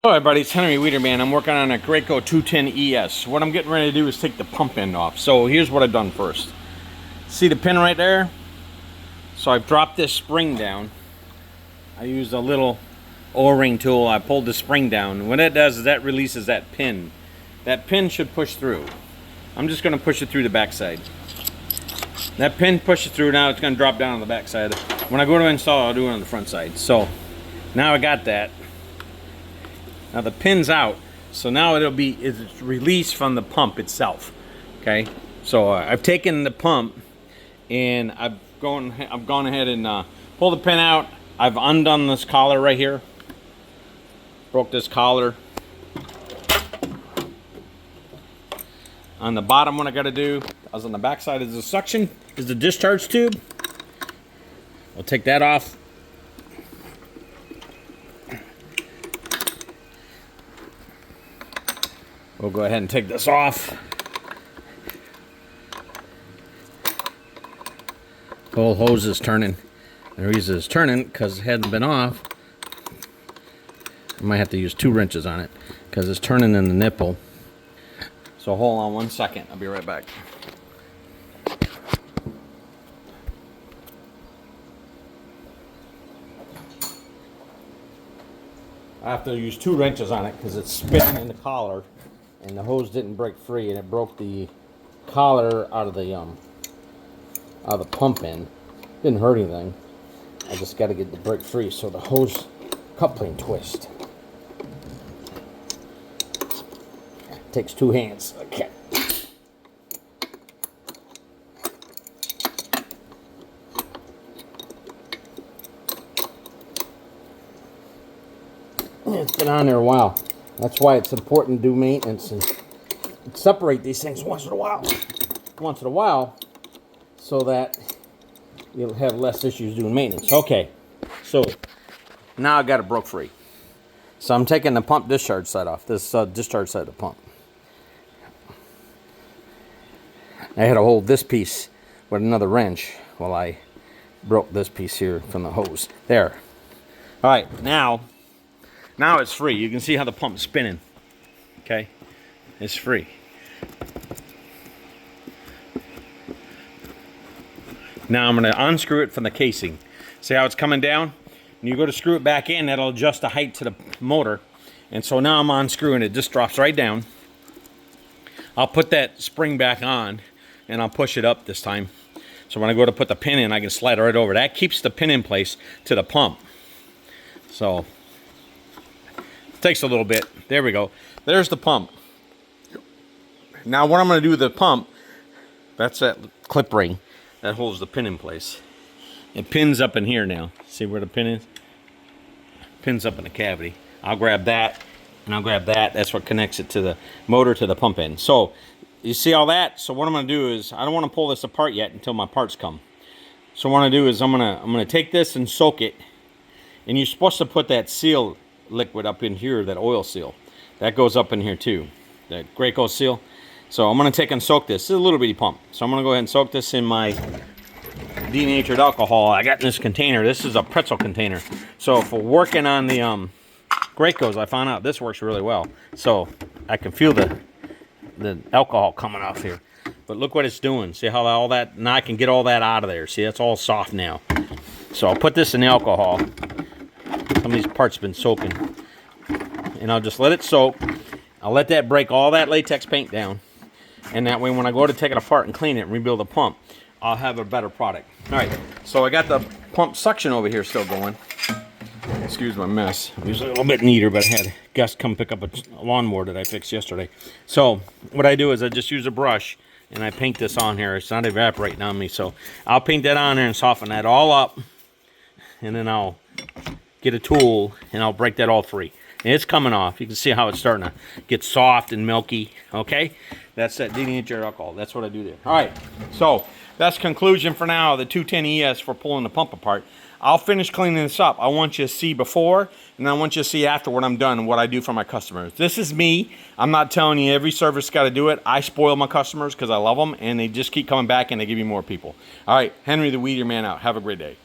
Hello everybody, it's Henry Wiederman. I'm working on a Graco 210 ES. What I'm getting ready to do is take the pump end off. So here's what I've done first. See the pin right there? So I've dropped this spring down. I used a little O-ring tool. I pulled the spring down. What that does is that releases that pin. That pin should push through. I'm just going to push it through the backside. That pin pushes through. Now it's going to drop down on the backside. When I go to install, I'll do it on the front side. So now I got that. Now the pin's out, so now it's released from the pump itself. Okay, so I've taken the pump and I've gone ahead and pulled the pin out. I've undone this collar right here, broke this collar. On the bottom, what I got to do is on the back side is the suction, is the discharge tube. I'll take that off. We'll go ahead and take this off. The whole hose is turning. The reason it's turning because it hadn't been off. I might have to use 2 wrenches on it because it's turning in the nipple. So hold on 1 second. I'll be right back. I have to use 2 wrenches on it because it's spinning in the collar. And the hose didn't break free, and it broke the collar out of the pump end. Didn't hurt anything. I just got to get the break free so the hose coupling twist. Takes 2 hands. Okay. It's been on there a while. That's why it's important to do maintenance and separate these things once in a while, so that you'll have less issues doing maintenance. Okay, so now I got it broke free. So I'm taking the pump discharge side off, this discharge side of the pump. I had to hold this piece with another wrench while I broke this piece here from the hose. There. All right, now it's free. You can see how the pump's spinning. Okay? It's free. Now I'm going to unscrew it from the casing. See how it's coming down? When you go to screw it back in, that'll adjust the height to the motor. And so now I'm unscrewing it. Just drops right down. I'll put that spring back on and I'll push it up this time. So when I go to put the pin in, I can slide it right over. That keeps the pin in place to the pump. So takes a little bit. There we go. There's the pump. Now what I'm going to do with the pump, that's that clip ring that holds the pin in place. It pins up in here now. See where the pin is? Pins up in the cavity. I'll grab that and I'll grab that. That's what connects it to the motor to the pump end. So you see all that? So what I'm going to do is I don't want to pull this apart yet until my parts come. So what I'm going to do is I'm going to take this and soak it. And you're supposed to put that seal liquid up in here, that oil seal. That goes up in here too, that Graco seal. So I'm going to take and soak this. This is a little bitty pump. So I'm going to go ahead and soak this in my denatured alcohol I got in this container. This is a pretzel container. So for working on the Gracos, I found out this works really well. So I can feel the alcohol coming off here. But look what it's doing. See how all that, now I can get all that out of there. See, that's all soft now. So I'll put this in the alcohol. Some of these parts have been soaking. And I'll just let it soak. I'll let that break all that latex paint down. And that way when I go to take it apart and clean it and rebuild the pump, I'll have a better product. Alright, so I got the pump suction over here still going. Excuse my mess. It was a little bit neater, but I had a guest come pick up a lawnmower that I fixed yesterday. So what I do is I just use a brush and I paint this on here. It's not evaporating on me. So I'll paint that on there and soften that all up. And then I'll get a tool and I'll break that all free. And it's coming off. You can see how it's starting to get soft and milky. Okay, that's that denatured alcohol. That's what I do there. All right, so that's conclusion for now. The 210 ES for pulling the pump apart. I'll finish cleaning this up. I want you to see before and I want you to see after when I'm done and what I do for my customers. This is me. I'm not telling you every service got to do it. I spoil my customers because I love them and they just keep coming back and they give me more people. All right, Henry the Weeder Man out. Have a great day.